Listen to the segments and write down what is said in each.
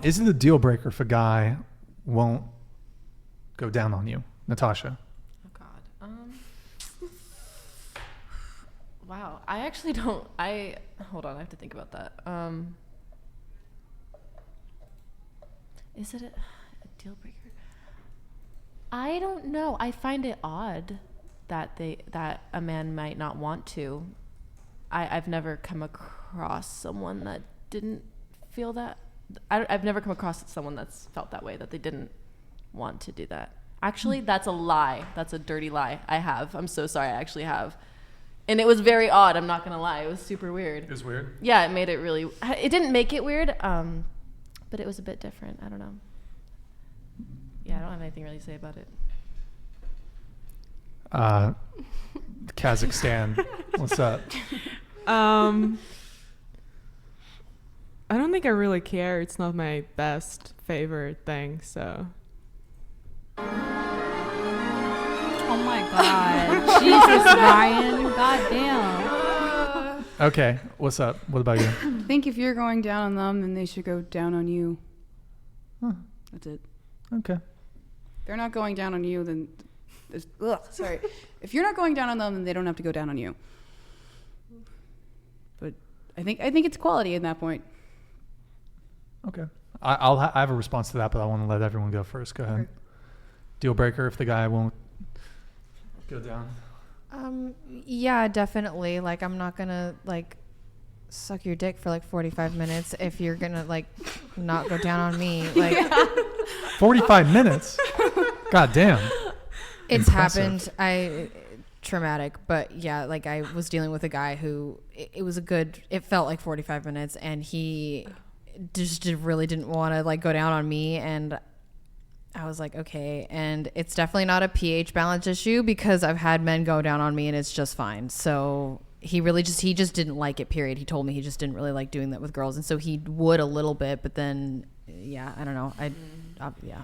Is it a deal breaker if a guy won't go down on you, Natasha? Oh God. Wow. I actually don't. Hold on. I have to think about that. Is it a deal breaker? I don't know. I find it odd that a man might not want to. I've never come across someone that didn't feel that. I've never come across someone that's felt that way, that they didn't want to do that. Actually, that's a lie. That's a dirty lie. I have. I'm so sorry. I actually have. And it was very odd. I'm not going to lie. It was super weird. It was weird? Yeah, it made it really... It didn't make it weird, but it was a bit different. I don't know. Yeah, I don't have anything really to say about it. Kazakhstan. What's up? I don't think I really care. It's not my best favorite thing, so. Oh my God. Jesus, Ryan. God damn. Okay, what's up? What about you? I think if you're going down on them, then they should go down on you. Huh. That's it. Okay. If they're not going down on you, then... sorry. If you're not going down on them, then they don't have to go down on you. But I think it's quality in that point. Okay. I have a response to that, but I want to let everyone go first. Go ahead. Okay. Deal breaker if the guy won't go down. Yeah, definitely. Like, I'm not gonna like suck your dick for like 45 minutes if you're gonna like not go down on me. Like 45 minutes. God damn. It's Impressive. happened. Traumatic, but yeah, like I was dealing with a guy who it felt like 45 minutes, and he just really didn't want to like go down on me, and I was like, okay. And it's definitely not a pH balance issue, because I've had men go down on me and it's just fine. So he just didn't like it, period. He told me he just didn't really like doing that with girls, and so he would a little bit, but then yeah, I don't know. Yeah.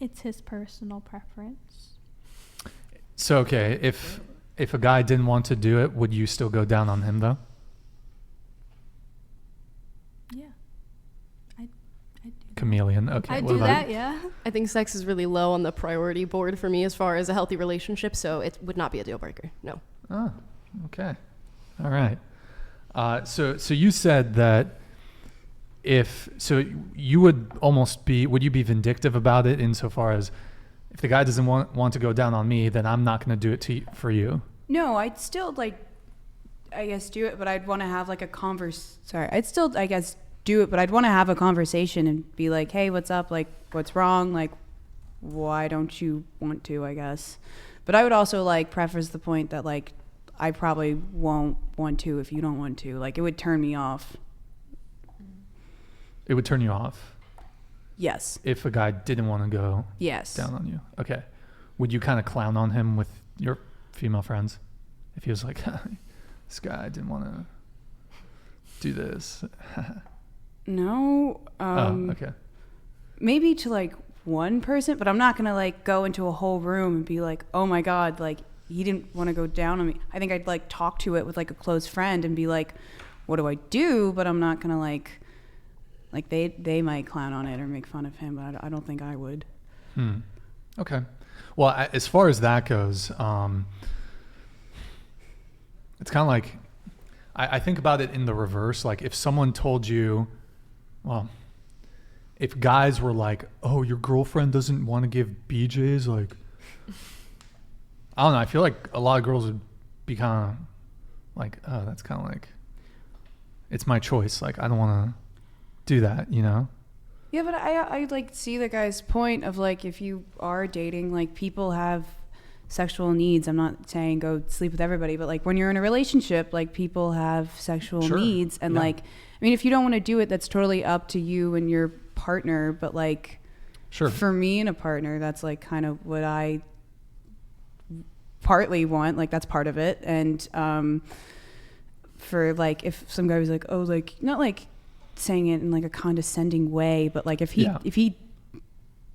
It's his personal preference. So, okay, if a guy didn't want to do it, would you still go down on him, though? Yeah. I do. Chameleon. Okay. I what do about that, you? yeah. I think sex is really low on the priority board for me as far as a healthy relationship, so it would not be a deal breaker. No. Oh, okay. All right. So you said that you would you be vindictive about it insofar as if the guy doesn't want to go down on me, then I'm not going to do it for you? No, I'd still I guess do it, but I'd want to have like a I'd still, I guess, do it, but I'd want to have a conversation and be like, hey, what's up? Like, what's wrong? Like, why don't you want to, I guess. But I would also like preface the point that like, I probably won't want to if you don't want to. Like, it would turn me off. It would turn you off? Yes. If a guy didn't want to go yes. down on you. Okay. Would you kind of clown on him with your female friends? If he was like, this guy didn't want to do this. No. Okay. Maybe to like one person, but I'm not going to like go into a whole room and be like, oh my God, like he didn't want to go down on me. I think I'd like talk to it with like a close friend and be like, what do I do? But I'm not going to like they might clown on it or make fun of him, but I don't think I would. Okay. Well, as far as that goes, it's kind of like, I think about it in the reverse. Like if someone told you, well, if guys were like, oh, your girlfriend doesn't want to give BJs, like, I don't know. I feel like a lot of girls would be kind of like, oh, that's kind of like, it's my choice. Like, I don't want to do that, you know? Yeah, but I like see the guy's point of like, if you are dating, like people have sexual needs. I'm not saying go sleep with everybody, but like when you're in a relationship, like people have sexual needs, and like, I mean, if you don't want to do it, that's totally up to you and your partner. But like, for me and a partner, that's like kind of what I partly want. Like that's part of it. And for like, if some guy was like, oh, like not like saying it in like a condescending way, but like if he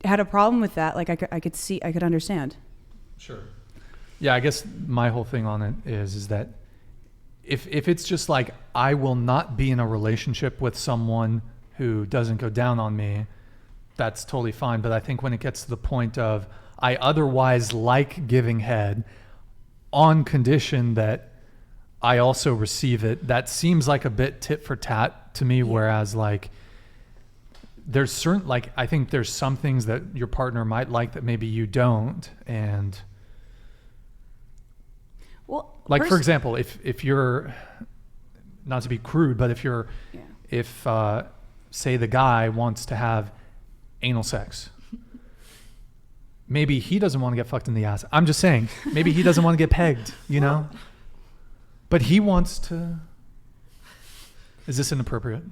had a problem with that, like I could understand. Sure. Yeah, I guess my whole thing on it is that if it's just like, I will not be in a relationship with someone who doesn't go down on me, that's totally fine. But I think when it gets to the point of, I otherwise like giving head on condition that I also receive it, that seems like a bit tit for tat to me. Whereas like, there's certain, like, I think there's some things that your partner might like that maybe you don't. And Well, like, for example, if you're, not to be crude, but if say the guy wants to have anal sex, maybe he doesn't want to get fucked in the ass. I'm just saying, maybe he doesn't want to get pegged, you know? But he wants to. Is this inappropriate?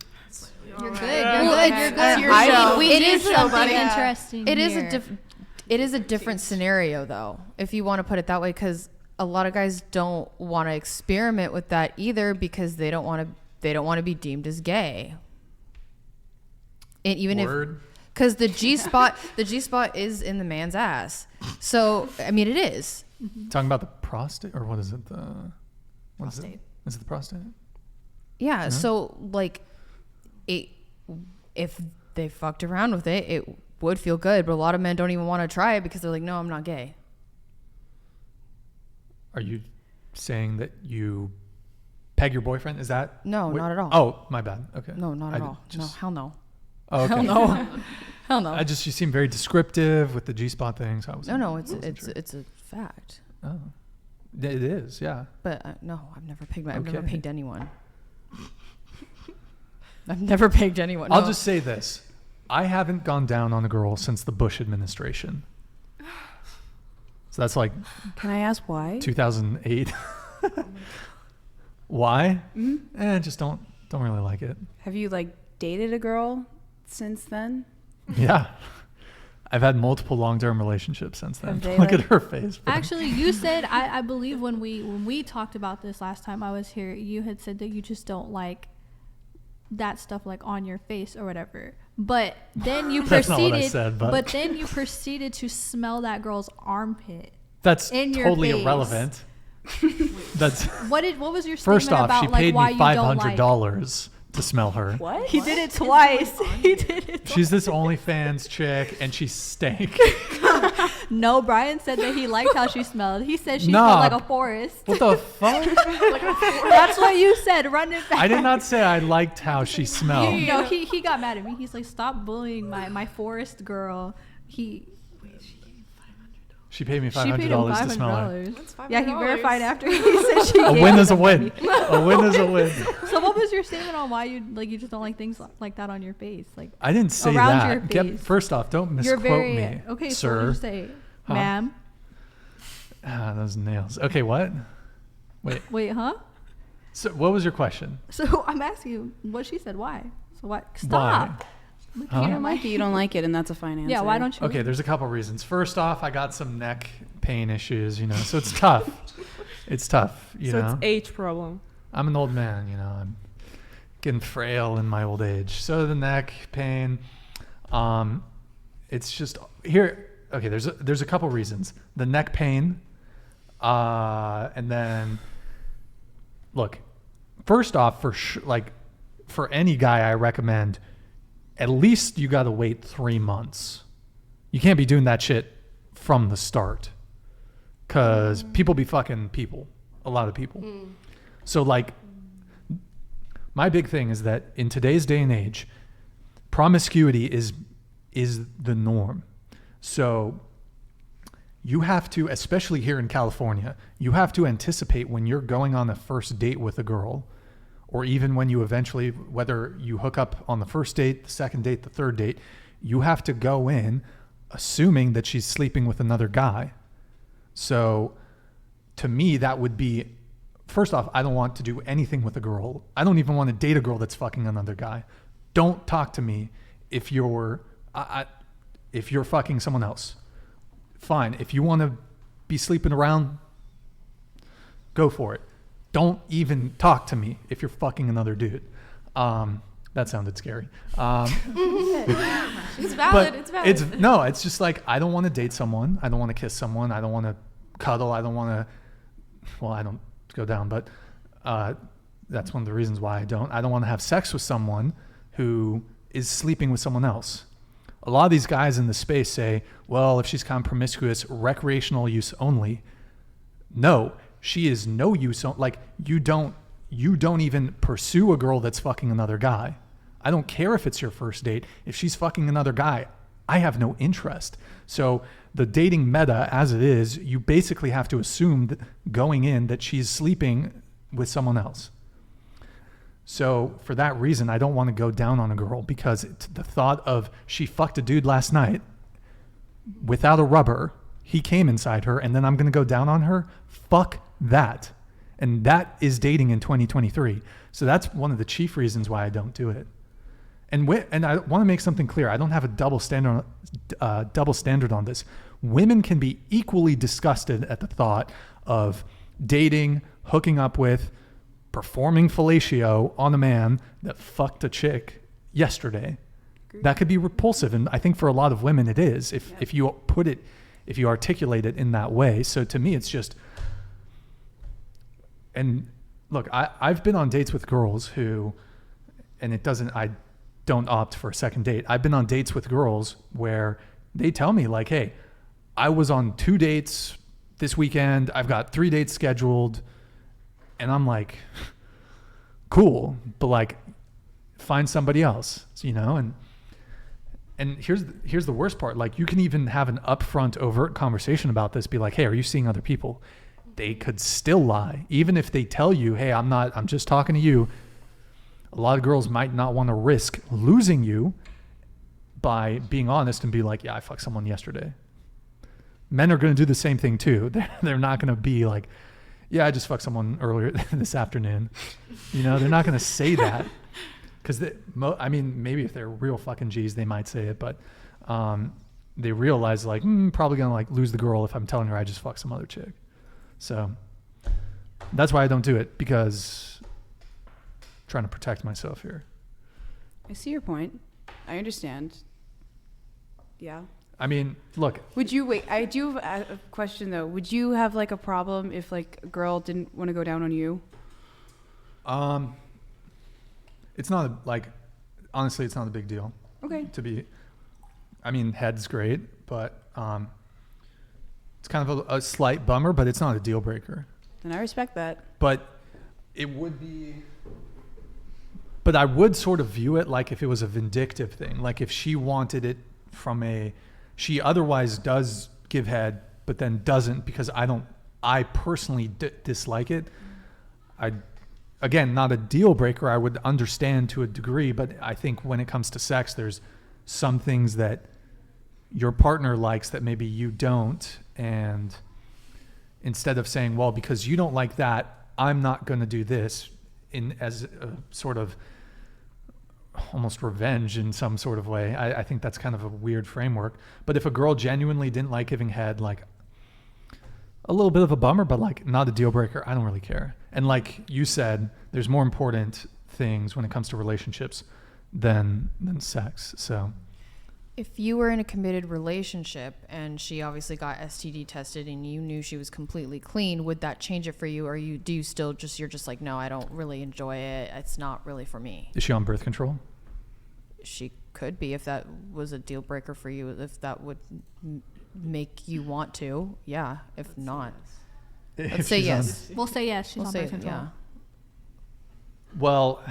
You're good. You're good. You're I- it is something something interesting. It is here. it is a different scenario though, if you want to put it that way, because a lot of guys don't want to experiment with that either because they don't want to be deemed as gay. And even Word. because the G spot is in the man's ass. So I mean, it is. Talking about the prostate, or what is it? What is it? Prostate. Is it the prostate? Yeah. So like, if they fucked around with it, it would feel good. But a lot of men don't even want to try it because they're like, no, I'm not gay. Are you saying that you peg your boyfriend? Is that? No, Wait, not at all. Oh, my bad. Okay. No, not at I all. just- No, hell no. Oh, okay. Hell no. Hell no. You seem very descriptive with the G-spot thing. So I was. No, it's a fact. Oh, it is. Yeah. But no, I've never pegged. I've never Okay. pegged anyone. I've never pegged anyone. I'll No. just say this: I haven't gone down on a girl since the Bush administration. So that's like Can I ask why? 2008. Why? Mm-hmm. Just don't really like it. Have you like dated a girl since then? Yeah. I've had multiple long-term relationships since then. Have they, Look like- at her face. bro. Actually, you said I believe when we talked about this last time I was here, you had said that you just don't like that stuff like on your face or whatever. But then you That's not what I proceeded. said, but- then you proceeded to smell that girl's armpit. That's in your totally face. irrelevant. That's What was your statement first off, about she like paid why me you don't $500 to smell her. What? He did it twice. He did it. She's this OnlyFans chick, and she stank. No, Brian said that he liked how she smelled. He said she Nah. smelled like a forest. What the fuck? That's what you said. Run it back. I did not say I liked how she smelled. No, he got mad at me. He's like, stop bullying my forest girl. She paid me She paid him $500 to smell her. $500. Yeah, he verified after he said she A gave win him is a the win. money. A win is a win. So what was your statement on why you just don't like things like that on your face? Like I didn't say Around your that. face. First off, don't you're misquote very me, okay. So sir. what did you say, Huh? ma'am? Those nails. Okay, what? Wait, huh? So what was your question? So I'm asking you what she said. Why? So what? Why? Stop. Huh? You don't like it, you don't like it, and that's a fine answer. Yeah. Why don't you? Okay, there's a couple reasons. First off, I got some neck pain issues, so it's tough. It's tough, you So know. it's age problem. I'm an old man, I'm getting frail in my old age. So the neck pain, it's just here. Okay, there's a couple reasons. The neck pain, and then look. First off, for any guy, I recommend at least you got to wait 3 months. You can't be doing that shit from the start, because people be fucking people. A lot of people. So my big thing is that in today's day and age, promiscuity is the norm. So you have to, especially here in California, you have to anticipate when you're going on a first date with a girl, or even when you eventually, whether you hook up on the first date, the second date, the third date, you have to go in assuming that she's sleeping with another guy. So to me, that would be, first off, I don't want to do anything with a girl. I don't even want to date a girl that's fucking another guy. Don't talk to me if you're fucking someone else. Fine. If you want to be sleeping around, go for it. Don't even talk to me if you're fucking another dude. That sounded scary. It's valid. It's valid. It's just like, I don't want to date someone. I don't want to kiss someone. I don't want to cuddle. I don't want to, well, I don't go down, but That's one of the reasons why I don't want to have sex with someone who is sleeping with someone else. A lot of these guys in the space say, well, if she's kind of promiscuous, recreational use only. No, she is no use. Like, you don't even pursue a girl that's fucking another guy. I don't care if it's your first date. If she's fucking another guy, I have no interest. So the dating meta as it is, you basically have to assume that going in that she's sleeping with someone else. So for that reason, I don't want to go down on a girl, because the thought of she fucked a dude last night without a rubber, he came inside her, and then I'm going to go down on her. Fuck that. And that is dating in 2023. So that's one of the chief reasons why I don't do it. And I want to make something clear. I don't have a double standard on this. Women can be equally disgusted at the thought of dating, hooking up with, performing fellatio on a man that fucked a chick yesterday. Agreed. That could be repulsive. And I think for a lot of women it is, if you articulate it in that way. So to me, it's just, and look, I've been on dates with girls who, and I don't opt for a second date. I've been on dates with girls where they tell me like, hey, I was on 2 dates this weekend. I've got 3 dates scheduled. And I'm like, cool, but like, find somebody else, you know? And here's the worst part. Like, you can even have an upfront, overt conversation about this. Be like, hey, are you seeing other people? They could still lie. Even if they tell you, hey, I'm just talking to you. A lot of girls might not want to risk losing you by being honest and be like, yeah, I fucked someone yesterday. Men are going to do the same thing too. They're not going to be like, yeah, I just fucked someone earlier this afternoon. You know, they're not going to say that, because maybe if they're real fucking G's, they might say it, but they realize like, probably going to like lose the girl if I'm telling her I just fucked some other chick. So that's why I don't do it, because I'm trying to protect myself here. I see your point. I understand. Yeah. I mean, look. I do have a question though. Would you have like a problem if like a girl didn't want to go down on you? It's not honestly, it's not a big deal. Okay. Head's great, but it's kind of a slight bummer, but it's not a deal breaker. And I respect that. But it would be, but I would sort of view it like if it was a vindictive thing. Like if she wanted it she otherwise does give head, but then doesn't because I personally dislike it. Again, not a deal breaker. I would understand to a degree, but I think when it comes to sex, there's some things that your partner likes that maybe you don't. And instead of saying, well, because you don't like that, I'm not going to do this as a sort of almost revenge in some sort of way. I think that's kind of a weird framework. But if a girl genuinely didn't like giving head, like a little bit of a bummer, but like not a deal breaker, I don't really care. And like you said, there's more important things when it comes to relationships than sex. So if you were in a committed relationship and she obviously got STD tested and you knew she was completely clean, would that change it for you? Or you're just like, no, I don't really enjoy it. It's not really for me. Is she on birth control? She could be, if that was a deal breaker for you, if that would make you want to. Yeah. If not, let's say yes. We'll say yes. She's on birth control. Yeah. Well,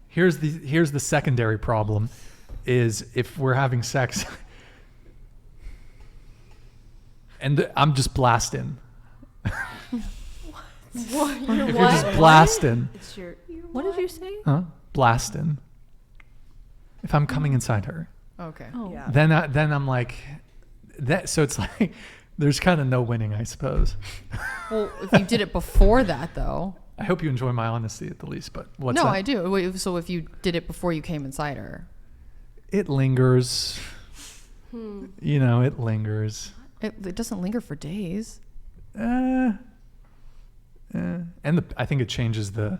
here's the secondary problem. Is if we're having sex and I'm just blasting. What? You're just blasting. What did you say? Huh? Blasting. If I'm coming inside her. Okay. Oh. Yeah. Then I'm like that. So it's like there's kind of no winning, I suppose. Well, if you did it before that, though. I hope you enjoy my honesty at the least. But what's no, that? I do. Wait, so if you did it before you came inside her. It lingers. You know, it lingers. It doesn't linger for days. And I think it changes the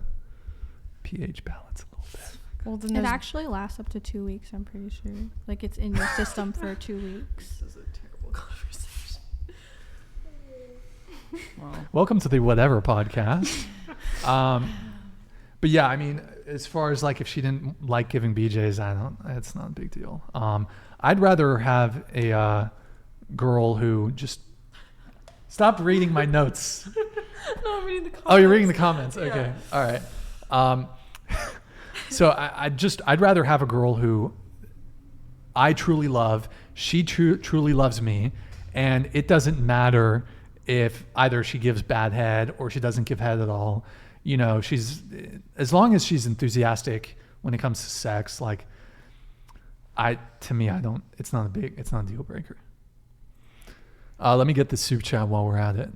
pH balance a little bit. Well, then It actually lasts up to 2 weeks, I'm pretty sure. Like it's in your system for 2 weeks. This is a terrible conversation. Welcome to the Whatever podcast. But yeah, I mean, as far as like if she didn't like giving BJs, it's not a big deal. I'd rather have a girl who just stopped reading my notes. No, I'm reading the comments. Oh, you're reading the comments. Okay. All right. So I'd rather have a girl who I truly love. She truly loves me. And it doesn't matter if either she gives bad head or she doesn't give head at all. You know, as long as she's enthusiastic when it comes to sex, like it's not a deal breaker. Let me get the soup chat while we're at it.